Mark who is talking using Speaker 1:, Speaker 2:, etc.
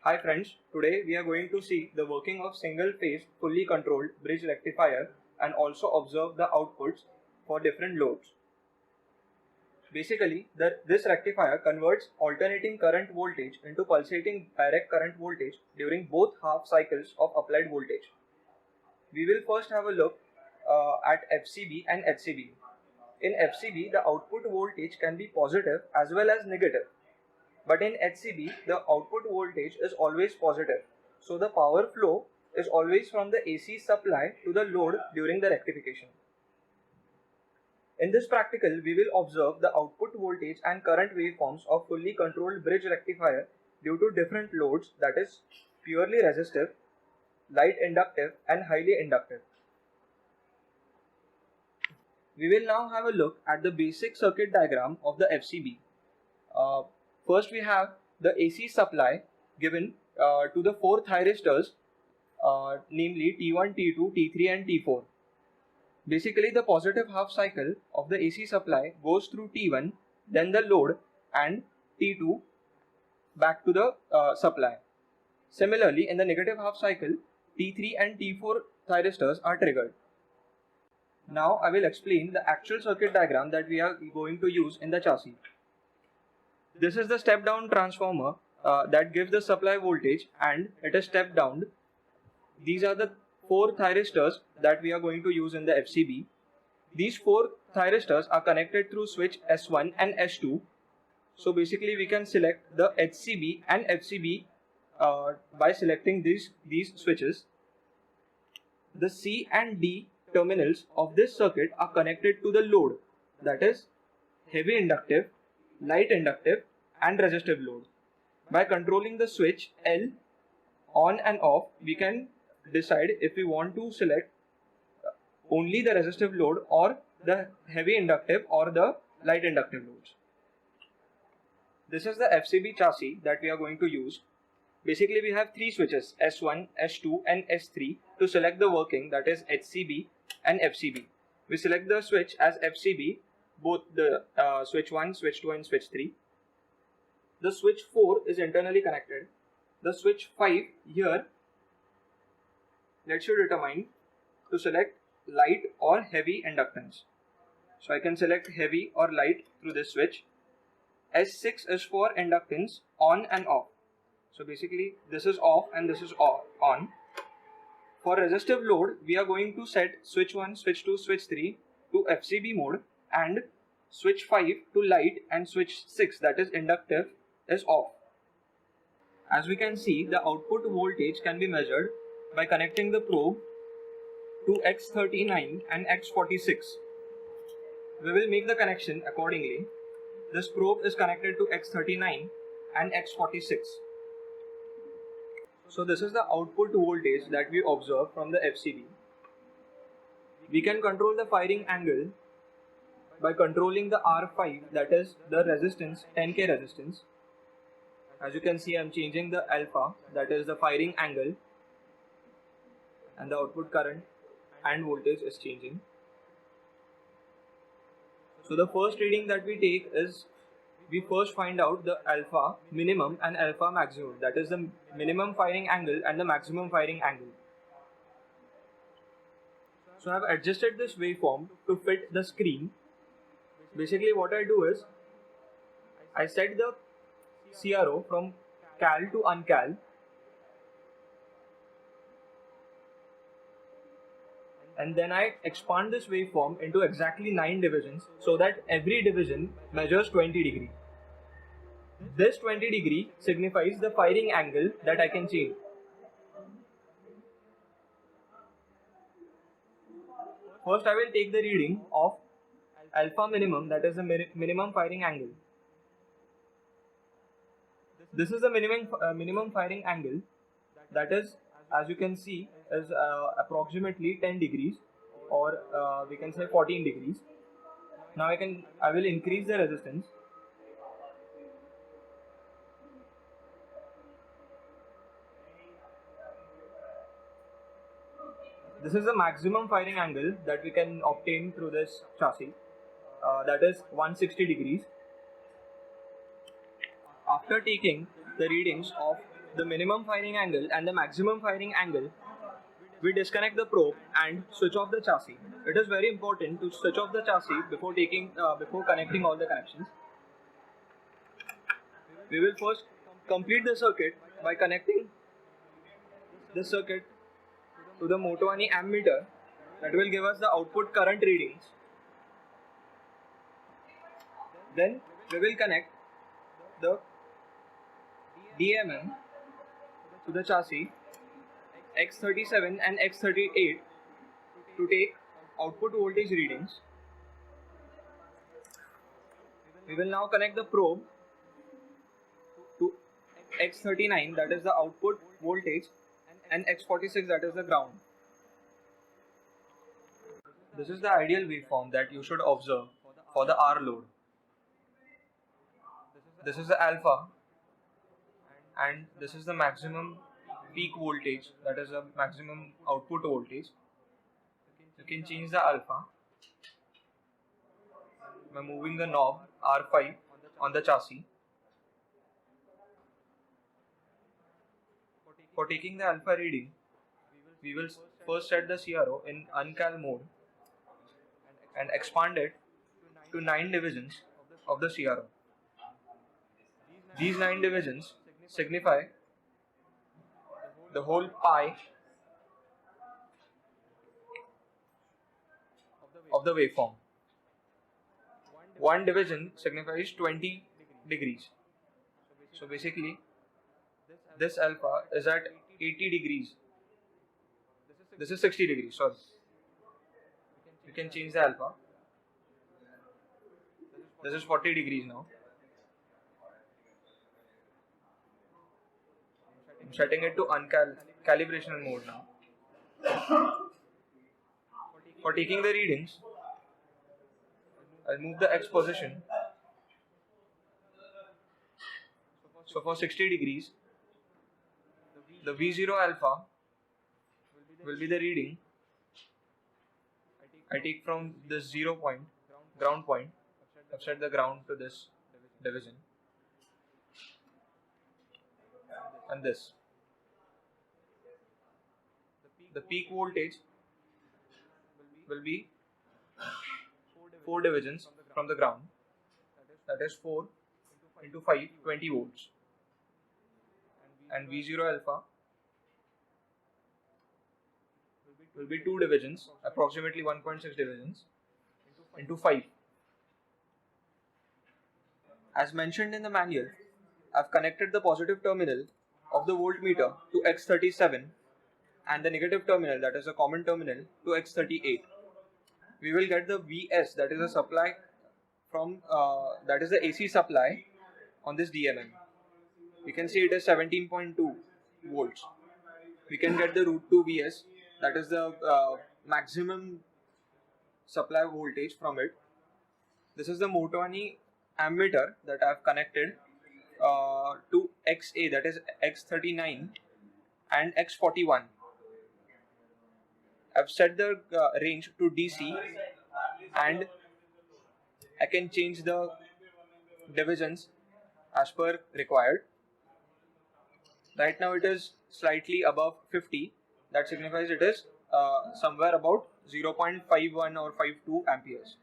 Speaker 1: Hi friends, today we are going to see the working of single phase fully controlled bridge rectifier and also observe the outputs for different loads. Basically, this rectifier converts alternating current voltage into pulsating direct current voltage during both half cycles of applied voltage. We will first have a look at FCB and HCB. In FCB, the output voltage can be positive as well as negative. But in HCB, the output voltage is always positive. So the power flow is always from the AC supply to the load during the rectification. In this practical, we will observe the output voltage and current waveforms of fully controlled bridge rectifier due to different loads, that is purely resistive, light inductive and highly inductive. We will now have a look at the basic circuit diagram of the FCB. First we have the AC supply given to the 4 thyristors, namely T1, T2, T3 and T4. Basically the positive half cycle of the AC supply goes through T1, then the load, and T2 back to the supply. Similarly, in the negative half cycle, T3 and T4 thyristors are triggered. Now I will explain the actual circuit diagram that we are going to use in the chassis. This is the step-down transformer that gives the supply voltage and it is step-down. These are the 4 thyristors that we are going to use in the FCB. These 4 thyristors are connected through switch S1 and S2. So basically we can select the HCB and FCB by selecting these switches. The C and D terminals of this circuit are connected to the load, that is heavy inductive, light inductive and resistive load. By controlling the switch L on and off, we can decide if we want to select only the resistive load or the heavy inductive or the light inductive loads. This is the FCB chassis that we are going to use. Basically we have 3 switches, S1, S2 and S3 to select the working, that is HCB and FCB. We select the switch as FCB, both the switch 1, switch 2 and switch 3. The switch 4 is internally connected. The switch 5 here, let's you determine to select light or heavy inductance. So I can select heavy or light through this switch. S6 is for inductance on and off. So basically this is off and this is on. For resistive load, we are going to set switch 1, switch 2, switch 3 to FCB mode and switch 5 to light and switch 6, that is inductive, is off. As we can see, the output voltage can be measured by connecting the probe to X39 and X46. We will make the connection accordingly. This probe is connected to X39 and X46. So this is the output voltage that we observe from the FCB. We can control the firing angle by controlling the R5, that is the resistance, 10K resistance. As you can see, I am changing the alpha, that is the firing angle, and the output current and voltage is changing. So the first reading that we take is, we first find out the alpha minimum and alpha maximum, that is the minimum firing angle and the maximum firing angle. So I have adjusted this waveform to fit the screen. Basically what I do is, I set the CRO from cal to uncal, and then I expand this waveform into exactly 9 divisions so that every division measures 20 degrees. This 20 degree signifies the firing angle that I can change. First I will take the reading of alpha minimum, that is the minimum firing angle. This is the minimum firing angle, that is, as you can see, is approximately 10 degrees or we can say 14 degrees. Now I will increase the resistance. This is the maximum firing angle that we can obtain through this chassis, that is 160 degrees. After taking the readings of the minimum firing angle and the maximum firing angle, we disconnect the probe and switch off the chassis. It is very important to switch off the chassis before connecting all the connections. We will first complete the circuit by connecting the circuit to the Moto One ammeter that will give us the output current readings. Then we will connect the DMM to the chassis X37 and X38 to take output voltage readings. We will now connect the probe to X39, that is the output voltage, and X46, that is the ground. This is the ideal waveform that you should observe for the R load. This is the alpha, and this is the maximum peak voltage, that is the maximum output voltage. You can change the alpha by moving the knob R5 on the chassis. For taking the alpha reading, we will first set the CRO in uncal mode and expand it to 9 divisions of the CRO. These 9 divisions signify the whole pi of the waveform. One division signifies 20 degrees. So basically, this alpha is at 80 degrees. This is 60 degrees, sorry. You can change the alpha. This is 40 degrees now. I'm setting it to calibration mode now. For taking the readings, I'll move the X position. So for 60 degrees, the V0 alpha will be the reading I take from this 0 point, ground point. I've set the ground to this division, and this. The peak voltage will be 4 divisions from the ground, that is 4 into 5, 20 volts, and V0 alpha will be 2 divisions, approximately 1.6 divisions, into 5. As mentioned in the manual, I've connected the positive terminal of the voltmeter to X37 and the negative terminal, that is a common terminal, to X38. We will get the Vs, that is a supply from that is the AC supply on this DMM. We can see it is 17.2 volts. We can get the root 2 Vs, that is the maximum supply voltage from it. This is the Moto One ammeter that I have connected to XA, that is X39 and X41. I've set the range to DC, and I can change the divisions as per required. Right now it is slightly above 50. That signifies it is somewhere about 0.51 or 52 amperes.